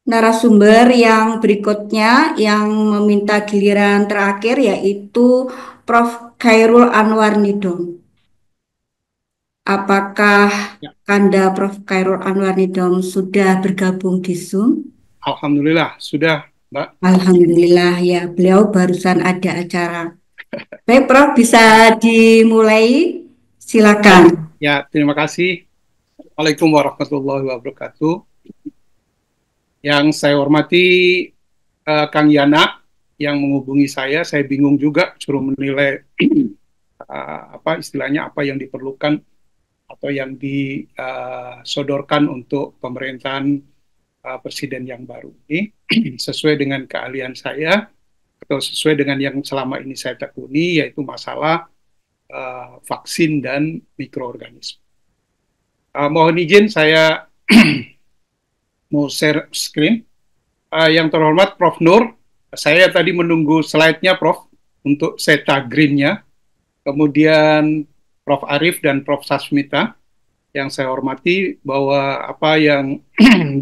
narasumber yang berikutnya yang meminta giliran terakhir yaitu Prof. Khairul Anwar Nidom. Apakah Ya, Kanda Prof. Khairul Anwar Nidom sudah bergabung di Zoom? alhamdulillah sudah, Mbak. Alhamdulillah ya, beliau barusan ada acara. Baik, Prof, bisa Ya, dimulai? ya, Silakan. ya, terima kasih. Assalamualaikum warahmatullahi wabarakatuh. Yang saya hormati Kang Yana yang menghubungi saya bingung juga suruh menilai apa istilahnya apa yang diperlukan atau yang disodorkan untuk pemerintahan presiden yang baru ini sesuai dengan keahlian saya atau sesuai dengan yang selama ini saya tekuni yaitu masalah vaksin dan mikroorganisme. Mohon izin saya mau share screen. Yang terhormat Prof. Nur, saya tadi menunggu slide-nya Prof. untuk Seta Green-nya. Kemudian Prof. Arif dan Prof. Sasmita yang saya hormati bahwa apa yang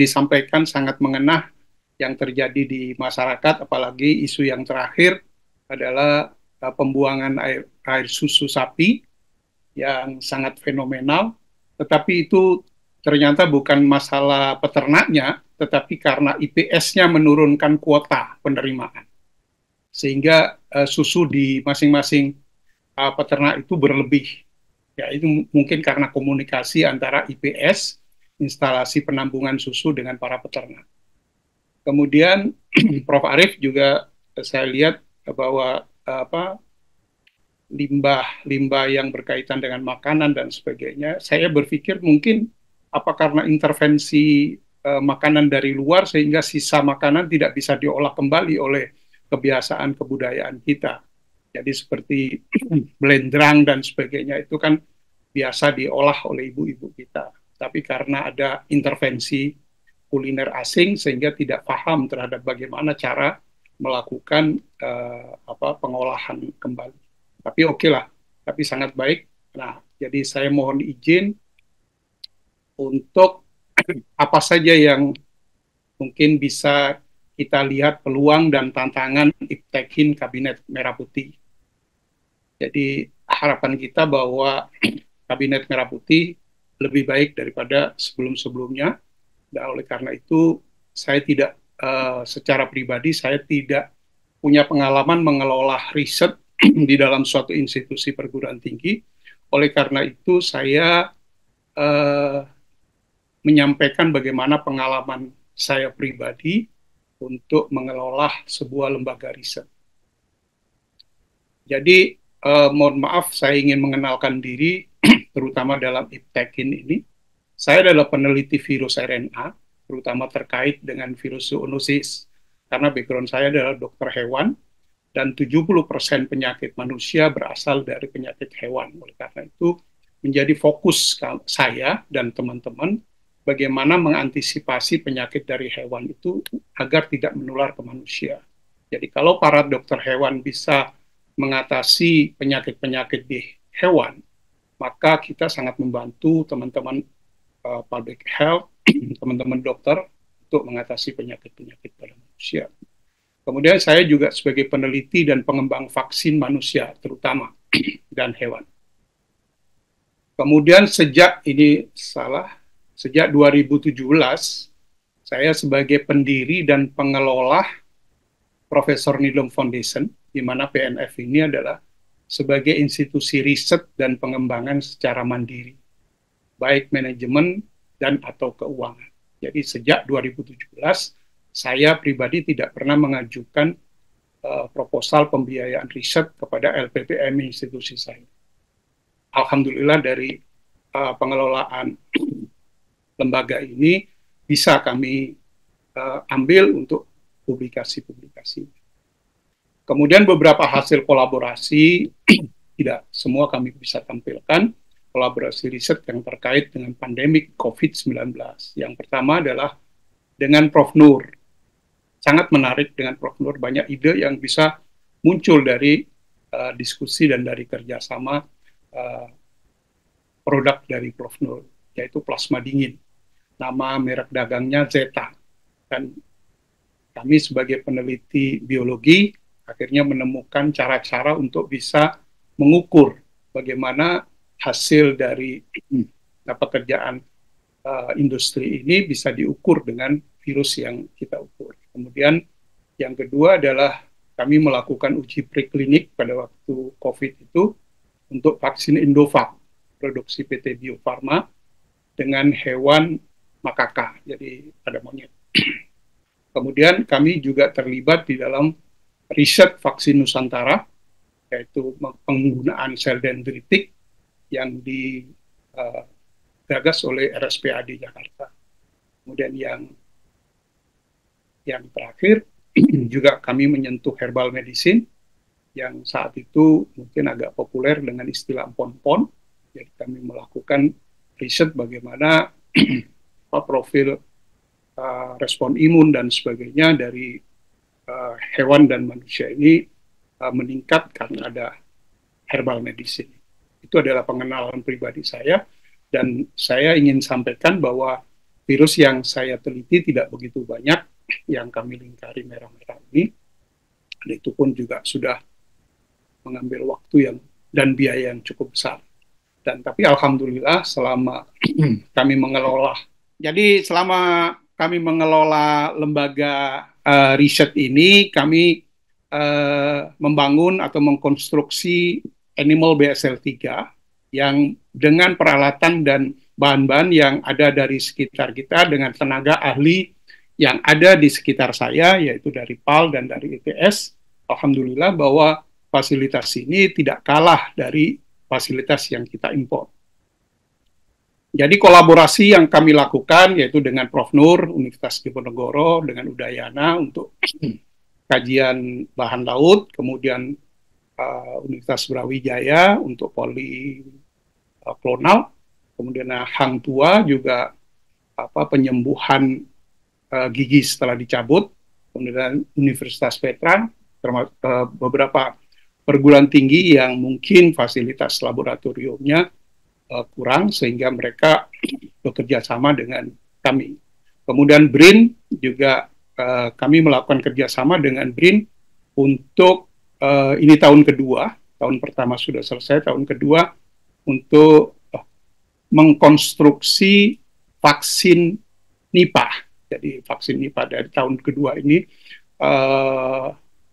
disampaikan sangat mengena yang terjadi di masyarakat, apalagi isu yang terakhir adalah pembuangan air susu sapi yang sangat fenomenal, tetapi itu ternyata bukan masalah peternaknya, tetapi karena IPS-nya menurunkan kuota penerimaan. Sehingga susu di masing-masing peternak itu berlebih. Ya, itu mungkin karena komunikasi antara IPS, instalasi penampungan susu dengan para peternak. Kemudian Prof. Arif juga saya lihat bahwa apa limbah-limbah yang berkaitan dengan makanan dan sebagainya, saya berpikir mungkin apa karena intervensi makanan dari luar sehingga sisa makanan tidak bisa diolah kembali oleh kebiasaan kebudayaan kita. Jadi seperti blendrang dan sebagainya itu kan biasa diolah oleh ibu-ibu kita. Tapi karena ada intervensi kuliner asing sehingga tidak paham terhadap bagaimana cara melakukan pengolahan kembali. Tapi oke lah, tapi sangat baik. Nah, jadi saya mohon izin untuk apa saja yang mungkin bisa kita lihat peluang dan tantangan Iptekin Kabinet Merah Putih. Jadi harapan kita bahwa Kabinet Merah Putih lebih baik daripada sebelum-sebelumnya. Dan oleh karena itu, saya tidak secara pribadi saya tidak punya pengalaman mengelola riset di dalam suatu institusi perguruan tinggi. Oleh karena itu, saya eh, menyampaikan bagaimana pengalaman saya pribadi untuk mengelola sebuah lembaga riset. Jadi, mohon maaf, saya ingin mengenalkan diri, terutama dalam Iptekin ini. Saya adalah peneliti virus RNA, terutama terkait dengan virus zoonosis, karena background saya adalah dokter hewan, dan 70% penyakit manusia berasal dari penyakit hewan. Oleh karena itu, menjadi fokus saya dan teman-teman bagaimana mengantisipasi penyakit dari hewan itu agar tidak menular ke manusia. Jadi kalau para dokter hewan bisa mengatasi penyakit-penyakit di hewan, maka kita sangat membantu teman-teman public health, teman-teman dokter untuk mengatasi penyakit-penyakit pada manusia. Kemudian saya juga sebagai peneliti dan pengembang vaksin manusia terutama dan hewan. Kemudian sejak 2017 saya sebagai pendiri dan pengelola Profesor Nidom Foundation, di mana PNF ini adalah sebagai institusi riset dan pengembangan secara mandiri, baik manajemen dan atau keuangan. Jadi sejak 2017 saya pribadi tidak pernah mengajukan proposal pembiayaan riset kepada LPPM institusi saya. Alhamdulillah dari pengelolaan lembaga ini bisa kami ambil untuk publikasi-publikasi. Kemudian beberapa hasil kolaborasi tidak semua kami bisa tampilkan, kolaborasi riset yang terkait dengan pandemik COVID-19. Yang pertama adalah dengan Prof. Nur. Sangat menarik dengan Prof. Nur, banyak ide yang bisa muncul dari diskusi dan dari kerjasama uh, produk dari Prof. Nur, yaitu plasma dingin. Nama merek dagangnya Zeta. Dan kami sebagai peneliti biologi akhirnya menemukan cara-cara untuk bisa mengukur bagaimana hasil dari pekerjaan industri ini bisa diukur dengan virus yang kita ukur. Kemudian yang kedua adalah kami melakukan uji preklinik pada waktu COVID itu untuk vaksin Indovac, produksi PT Bio Farma dengan hewan makaka, jadi pada monyet. Kemudian kami juga terlibat di dalam riset vaksin Nusantara, yaitu penggunaan sel dendritik yang digagas oleh RSPAD Jakarta. Kemudian yang terakhir juga kami menyentuh herbal medicine yang saat itu mungkin agak populer dengan istilah pon-pon. Jadi kami melakukan riset bagaimana profil respon imun dan sebagainya dari hewan dan manusia ini meningkat karena ada herbal medicine. Itu adalah pengenalan pribadi saya, dan saya ingin sampaikan bahwa virus yang saya teliti tidak begitu banyak yang kami lingkari merah-merah ini, dan itu pun juga sudah mengambil waktu dan biaya yang cukup besar. Tapi alhamdulillah selama kami mengelola, jadi selama kami mengelola lembaga riset ini, kami membangun atau mengkonstruksi animal BSL-3 yang dengan peralatan dan bahan-bahan yang ada dari sekitar kita dengan tenaga ahli yang ada di sekitar saya, yaitu dari PAL dan dari ITS. Alhamdulillah bahwa fasilitas ini tidak kalah dari fasilitas yang kita impor. Jadi kolaborasi yang kami lakukan yaitu dengan Prof. Nur, Universitas Diponegoro, dengan Udayana untuk kajian bahan laut, kemudian Universitas Brawijaya untuk poliklonal, kemudian Hang Tua juga penyembuhan gigi setelah dicabut, kemudian Universitas Petra, termasuk beberapa perguruan tinggi yang mungkin fasilitas laboratoriumnya kurang sehingga mereka bekerja sama dengan kami. Kemudian BRIN juga kami melakukan kerjasama dengan BRIN untuk ini tahun kedua, tahun pertama sudah selesai, tahun kedua untuk mengkonstruksi vaksin Nipah. Jadi vaksin Nipah dari tahun kedua ini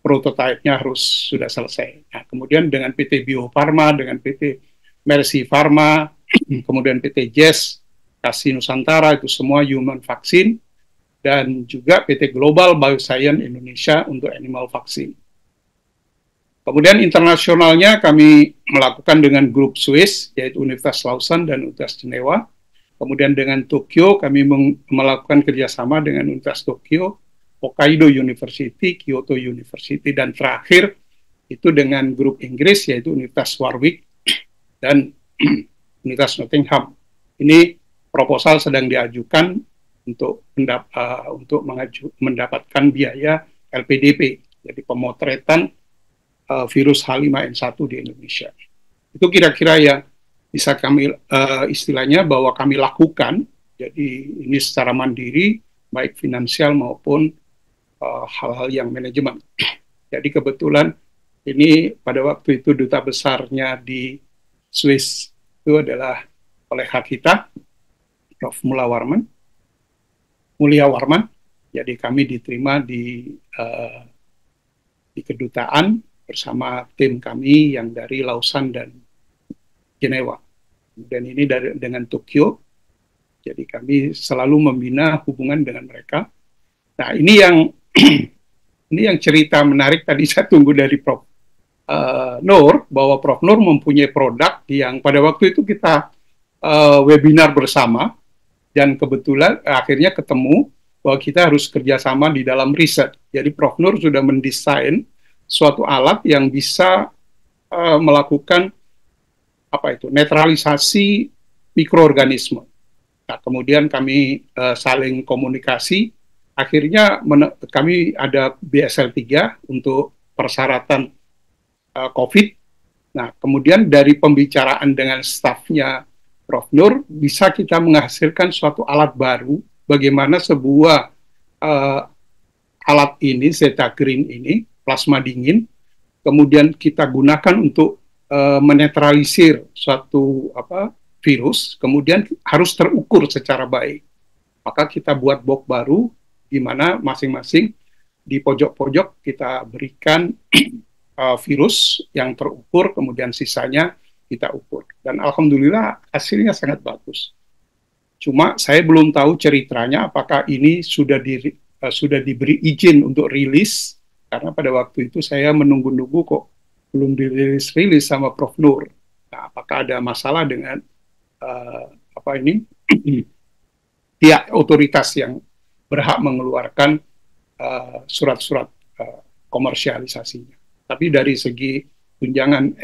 prototipenya harus sudah selesai. Nah, kemudian dengan PT Bio Farma, dengan PT Mercy Pharma, kemudian PT Jazz, Kasih Nusantara, itu semua human vaksin, dan juga PT Global Bioscience Indonesia untuk animal vaksin. Kemudian internasionalnya kami melakukan dengan grup Swiss, yaitu Universitas Lausanne dan Universitas Jenewa. Kemudian dengan Tokyo, kami melakukan kerjasama dengan Universitas Tokyo, Hokkaido University, Kyoto University, dan terakhir itu dengan grup Inggris yaitu Universitas Warwick dan Universitas Nottingham. Ini proposal sedang diajukan untuk mendapatkan biaya LPDP, jadi pemotretan virus H5N1 di Indonesia. Itu kira-kira yang bisa kami istilahnya bahwa kami lakukan. Jadi ini secara mandiri, baik finansial maupun hal-hal yang manajemen. Jadi kebetulan ini pada waktu itu duta besarnya di Swiss itu adalah oleh kita, Prof. Mulia Warman. Jadi kami diterima di kedutaan bersama tim kami yang dari Lausanne dan Jenewa. Dan ini dengan Tokyo. Jadi kami selalu membina hubungan dengan mereka. Nah, ini yang cerita menarik tadi saya tunggu dari Prof. Nur, bahwa Prof. Nur mempunyai produk yang pada waktu itu kita webinar bersama, dan kebetulan akhirnya ketemu bahwa kita harus kerjasama di dalam riset. Jadi Prof. Nur sudah mendesain suatu alat yang bisa melakukan netralisasi mikroorganisme. Nah, kemudian kami saling komunikasi. Akhirnya kami ada BSL-3 untuk persyaratan COVID. Nah, kemudian dari pembicaraan dengan stafnya Prof. Nur, bisa kita menghasilkan suatu alat baru, bagaimana sebuah alat ini, Zeta Green ini, plasma dingin, kemudian kita gunakan untuk menetralisir suatu virus, kemudian harus terukur secara baik. Maka kita buat box baru, di mana masing-masing di pojok-pojok kita berikan virus yang terukur, kemudian sisanya kita ukur. Dan alhamdulillah hasilnya sangat bagus. Cuma saya belum tahu ceritanya apakah ini sudah diberi izin untuk rilis, karena pada waktu itu saya menunggu-nunggu kok belum dirilis sama Prof. Nur. Nah, apakah ada masalah dengan pihak otoritas yang berhak mengeluarkan surat-surat komersialisasinya. Tapi dari segi tunjangan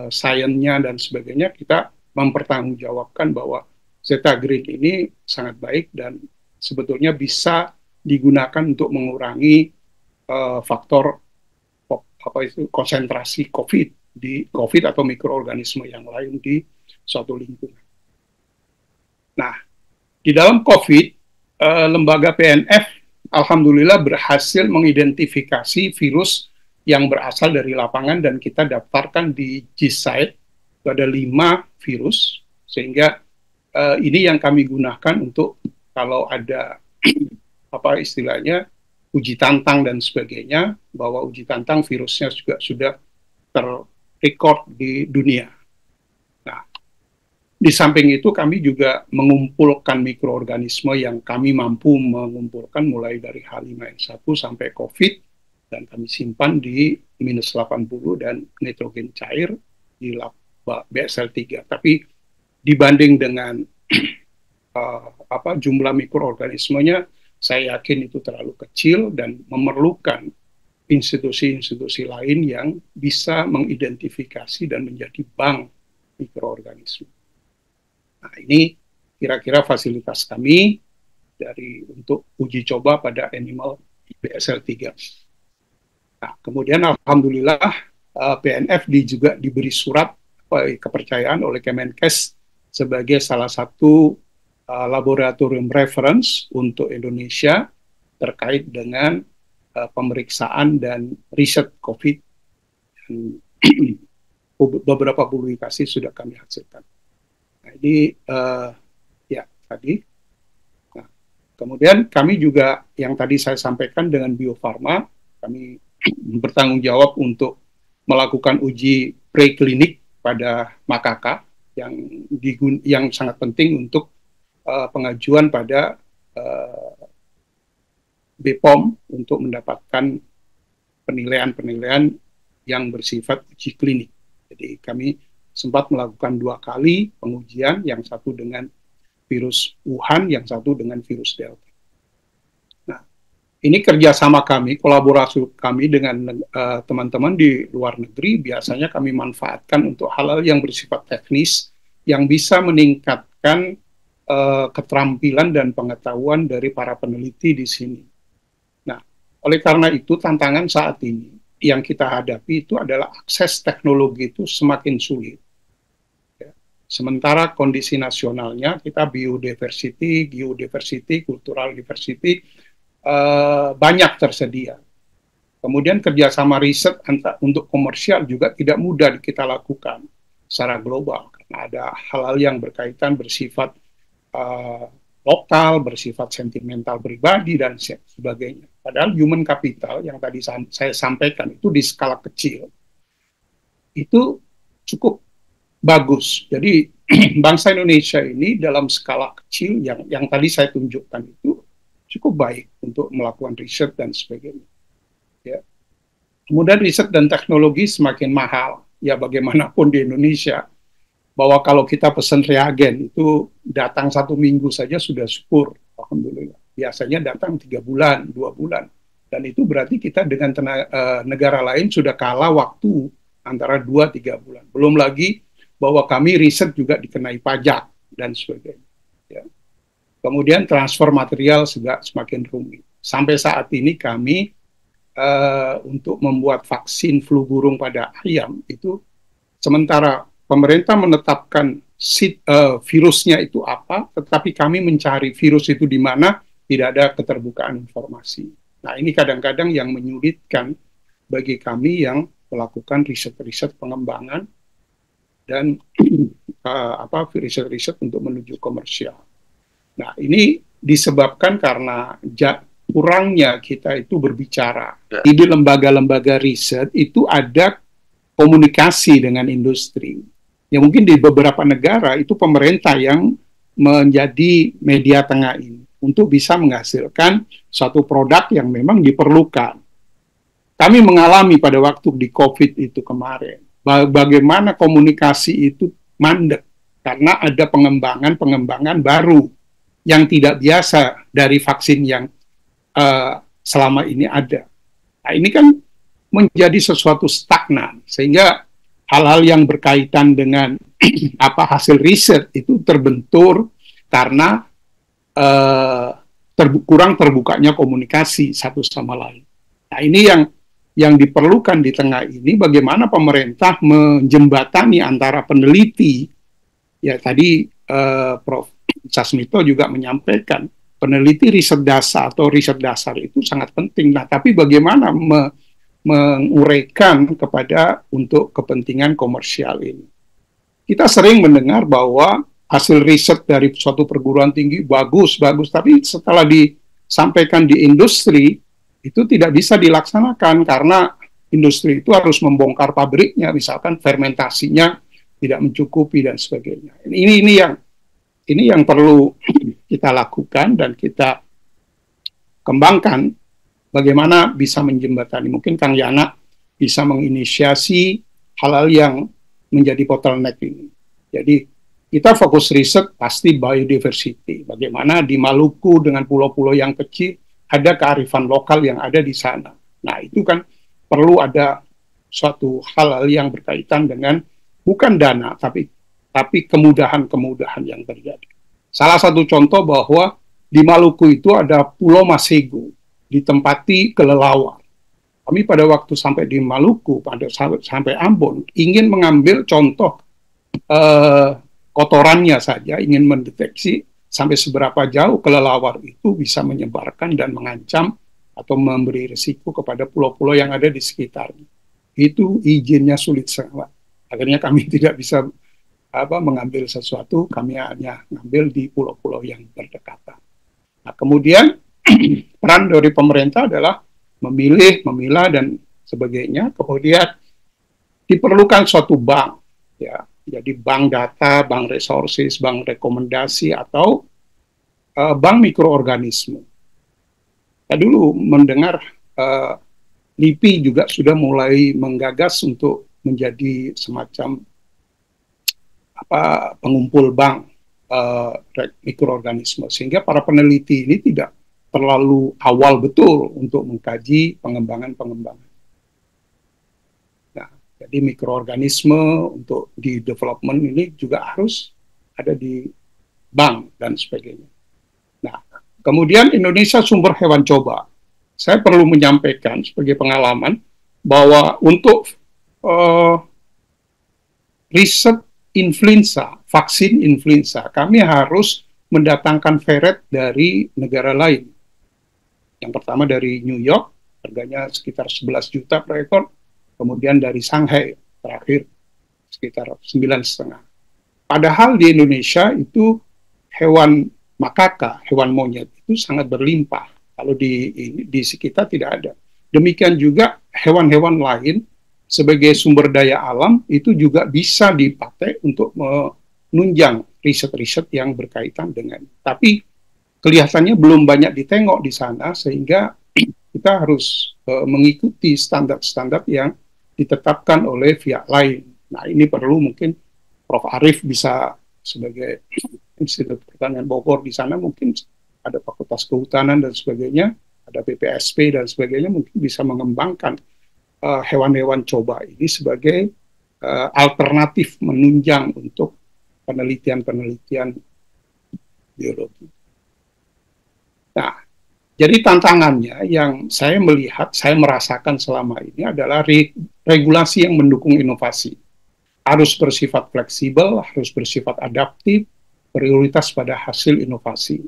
sainsnya dan sebagainya, kita mempertanggungjawabkan bahwa Zeta Green ini sangat baik dan sebetulnya bisa digunakan untuk mengurangi faktor konsentrasi COVID atau mikroorganisme yang lain di suatu lingkungan. Nah, di dalam COVID, lembaga PNF alhamdulillah berhasil mengidentifikasi virus yang berasal dari lapangan dan kita daftarkan di GSite. Itu ada 5 virus, sehingga ini yang kami gunakan untuk kalau ada istilahnya uji tantang dan sebagainya, bahwa uji tantang virusnya juga sudah terrecord di dunia. Nah, di samping itu kami juga mengumpulkan mikroorganisme yang kami mampu mengumpulkan mulai dari H5N1 sampai COVID, dan kami simpan di -80 dan nitrogen cair di lab BSL-3. Tapi dibanding dengan jumlah mikroorganismenya, saya yakin itu terlalu kecil dan memerlukan institusi-institusi lain yang bisa mengidentifikasi dan menjadi bank mikroorganisme. Nah, ini kira-kira fasilitas kami untuk uji coba pada animal BSL-3. Nah, kemudian alhamdulillah PNF juga diberi surat kepercayaan oleh Kemenkes sebagai salah satu laboratorium reference untuk Indonesia terkait dengan pemeriksaan dan riset COVID. Dan beberapa publikasi sudah kami hasilkan. Nah, ini tadi. Nah, kemudian kami juga yang tadi saya sampaikan dengan Bio Farma, kami bertanggung jawab untuk melakukan uji preklinik pada makaka yang sangat penting untuk pengajuan pada BPOM untuk mendapatkan penilaian-penilaian yang bersifat uji klinik. Jadi kami sempat melakukan 2 kali pengujian, yang satu dengan virus Wuhan, yang satu dengan virus Delta. Nah, ini kerjasama kami, kolaborasi kami dengan teman-teman di luar negeri, biasanya kami manfaatkan untuk hal-hal yang bersifat teknis, yang bisa meningkatkan keterampilan dan pengetahuan dari para peneliti di sini. Nah, oleh karena itu tantangan saat ini yang kita hadapi itu adalah akses teknologi itu semakin sulit. Ya. Sementara kondisi nasionalnya kita biodiversity, geodiversity, cultural diversity banyak tersedia. Kemudian kerjasama riset untuk komersial juga tidak mudah kita lakukan secara global karena ada hal-hal yang berkaitan bersifat lokal, bersifat sentimental pribadi, dan sebagainya. Padahal human capital yang tadi saya sampaikan itu di skala kecil, itu cukup bagus. Jadi bangsa Indonesia ini dalam skala kecil yang tadi saya tunjukkan itu cukup baik untuk melakukan riset dan sebagainya. Ya. Kemudian riset dan teknologi semakin mahal. Ya bagaimanapun di Indonesia, bahwa kalau kita pesan reagen itu datang 1 minggu saja sudah syukur, alhamdulillah. Biasanya datang 3 bulan, 2 bulan, dan itu berarti kita dengan negara lain sudah kalah waktu antara 2-3 bulan. Belum lagi bahwa kami riset juga dikenai pajak dan sebagainya. Ya. Kemudian transfer material juga semakin rumit. Sampai saat ini kami untuk membuat vaksin flu burung pada ayam itu, sementara pemerintah menetapkan virusnya itu apa, tetapi kami mencari virus itu di mana, tidak ada keterbukaan informasi. Nah, ini kadang-kadang yang menyulitkan bagi kami yang melakukan riset-riset pengembangan dan riset-riset untuk menuju komersial. Nah, ini disebabkan karena kurangnya kita itu berbicara. Di lembaga-lembaga riset itu ada komunikasi dengan industri. Ya mungkin di beberapa negara itu pemerintah yang menjadi media tengah ini untuk bisa menghasilkan suatu produk yang memang diperlukan. Kami mengalami pada waktu di COVID itu kemarin, bagaimana komunikasi itu mandek karena ada pengembangan baru yang tidak biasa dari vaksin yang selama ini ada. Nah, ini kan menjadi sesuatu stagnan, sehingga hal-hal yang berkaitan dengan hasil riset itu terbentur karena kurang terbukanya komunikasi satu sama lain. Nah, ini yang diperlukan di tengah ini, bagaimana pemerintah menjembatani antara peneliti, ya tadi Prof. Sasmito juga menyampaikan, peneliti riset dasar atau riset dasar itu sangat penting. Nah, tapi bagaimana menguraikan kepada untuk kepentingan komersial ini. Kita sering mendengar bahwa hasil riset dari suatu perguruan tinggi bagus, tapi setelah disampaikan di industri, itu tidak bisa dilaksanakan karena industri itu harus membongkar pabriknya, misalkan fermentasinya tidak mencukupi dan sebagainya. Ini yang perlu kita lakukan dan kita kembangkan, bagaimana bisa menjembatani. Mungkin Kang Yana bisa menginisiasi hal-hal yang menjadi bottleneck ini. Jadi kita fokus riset pasti biodiversity. Bagaimana di Maluku dengan pulau-pulau yang kecil ada kearifan lokal yang ada di sana. Nah, itu kan perlu ada suatu hal-hal yang berkaitan dengan bukan dana, tapi kemudahan-kemudahan yang terjadi. Salah satu contoh bahwa di Maluku itu ada Pulau Masego, ditempati kelelawar. Kami pada waktu sampai di Maluku, sampai Ambon, ingin mengambil contoh kotorannya saja, ingin mendeteksi sampai seberapa jauh kelelawar itu bisa menyebarkan dan mengancam atau memberi risiko kepada pulau-pulau yang ada di sekitarnya. Itu izinnya sulit sangat. Akhirnya kami tidak bisa mengambil sesuatu, kami hanya mengambil di pulau-pulau yang berdekatan. Nah, kemudian peran dari pemerintah adalah memilih, memilah, dan sebagainya. Kemudian diperlukan suatu bank, ya. Jadi bank data, bank resources, bank rekomendasi, atau bank mikroorganisme. Saya dulu mendengar LIPI juga sudah mulai menggagas untuk menjadi semacam pengumpul bank mikroorganisme, sehingga para peneliti ini tidak terlalu awal betul untuk mengkaji pengembangan. Nah, jadi mikroorganisme untuk di development ini juga harus ada di bank dan sebagainya. Nah, kemudian Indonesia sumber hewan coba. Saya perlu menyampaikan sebagai pengalaman bahwa untuk riset influenza, vaksin influenza, kami harus mendatangkan ferret dari negara lain. Yang pertama dari New York, harganya sekitar 11 juta per ekor, kemudian dari Shanghai, terakhir sekitar 9,5. Padahal di Indonesia itu hewan makaka, hewan monyet itu sangat berlimpah. Kalau di sekitar tidak ada. Demikian juga hewan-hewan lain sebagai sumber daya alam itu juga bisa dipakai untuk menunjang riset-riset yang berkaitan dengan. Tapi kelihatannya belum banyak ditengok di sana, sehingga kita harus mengikuti standar-standar yang ditetapkan oleh pihak lain. Nah, ini perlu mungkin Prof. Arief bisa sebagai Institut Pertanian Bogor di sana, mungkin ada Fakultas Kehutanan dan sebagainya, ada BPSP dan sebagainya, mungkin bisa mengembangkan hewan-hewan coba ini sebagai alternatif menunjang untuk penelitian-penelitian biologi. Nah, jadi tantangannya yang saya melihat, saya merasakan selama ini adalah regulasi yang mendukung inovasi. Harus bersifat fleksibel, harus bersifat adaptif, prioritas pada hasil inovasi.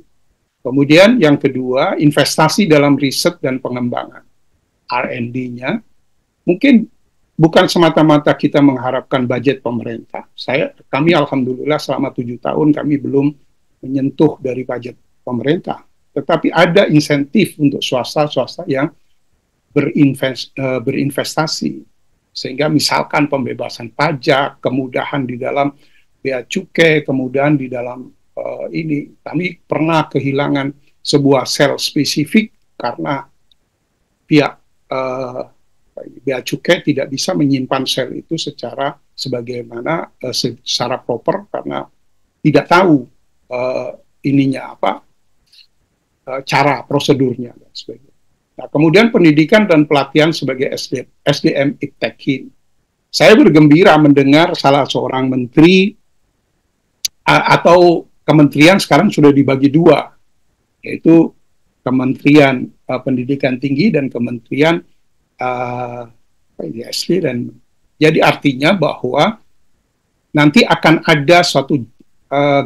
Kemudian yang kedua, investasi dalam riset dan pengembangan. R&D-nya mungkin bukan semata-mata kita mengharapkan budget pemerintah. Kami alhamdulillah selama 7 tahun kami belum menyentuh dari budget pemerintah. Tetapi ada insentif untuk swasta-swasta yang berinvestasi. Sehingga misalkan pembebasan pajak, kemudahan di dalam bea cukai, kemudian di dalam ini. Kami pernah kehilangan sebuah sel spesifik karena pihak bea cukai tidak bisa menyimpan sel itu sebagaimana secara proper karena tidak tahu ininya apa cara prosedurnya dan sebagainya. Nah, kemudian pendidikan dan pelatihan sebagai SDM Iptekin. Saya bergembira mendengar salah seorang menteri atau kementerian sekarang sudah dibagi dua, yaitu Kementerian Pendidikan Tinggi dan Kementerian SD. Dan jadi artinya bahwa nanti akan ada suatu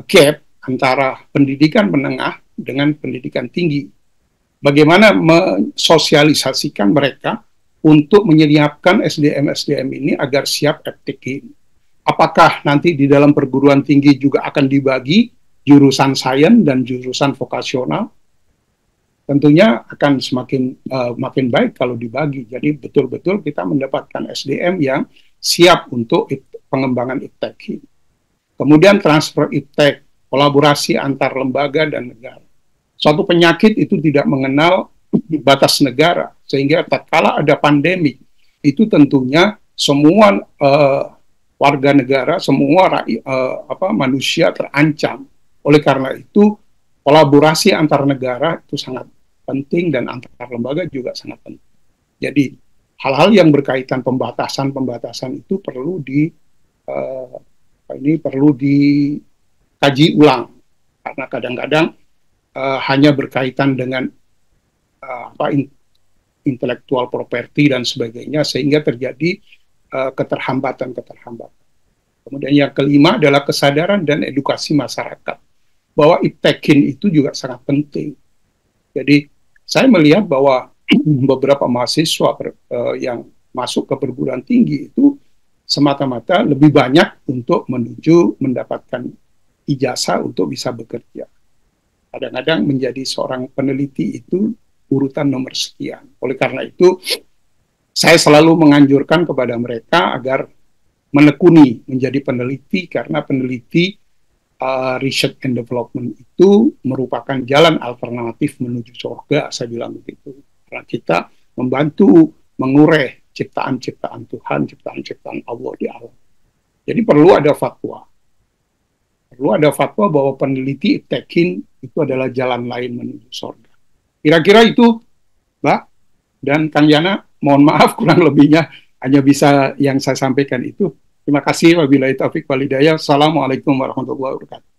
gap antara pendidikan menengah dengan pendidikan tinggi. Bagaimana mensosialisasikan mereka untuk menyiapkan SDM-SDM ini agar siap FTK. Apakah nanti di dalam perguruan tinggi juga akan dibagi jurusan sains dan jurusan vokasional? Tentunya akan makin baik kalau dibagi. Jadi betul-betul kita mendapatkan SDM yang siap untuk pengembangan IPTEK. Kemudian transfer IPTEK, kolaborasi antar lembaga dan negara. Suatu penyakit itu tidak mengenal batas negara, sehingga tatkala ada pandemi, itu tentunya semua warga negara, semua manusia terancam. Oleh karena itu, kolaborasi antar negara itu sangat penting dan antar lembaga juga sangat penting. Jadi, hal-hal yang berkaitan pembatasan itu perlu dikaji ulang, karena kadang-kadang hanya berkaitan dengan intellectual property dan sebagainya, sehingga terjadi keterhambatan. Kemudian yang kelima adalah kesadaran dan edukasi masyarakat bahwa IPTEKIN itu juga sangat penting. Jadi saya melihat bahwa beberapa mahasiswa yang masuk ke perguruan tinggi itu semata-mata lebih banyak untuk menuju mendapatkan ijazah untuk bisa bekerja. Kadang-kadang menjadi seorang peneliti itu urutan nomor sekian. Oleh karena itu, saya selalu menganjurkan kepada mereka agar menekuni menjadi peneliti, karena peneliti research and development itu merupakan jalan alternatif menuju surga, saya bilang begitu. Karena kita membantu mengurai ciptaan-ciptaan Tuhan, ciptaan-ciptaan Allah di alam. Jadi perlu ada fatwa. Perlu ada fatwa bahwa peneliti IPTEKIN itu adalah jalan lain menuju surga. Kira-kira itu, Mbak dan Kang Yana, mohon maaf kurang lebihnya hanya bisa yang saya sampaikan itu. Terima kasih, wabillahi taufiq wal hidayah. Assalamualaikum warahmatullahi wabarakatuh.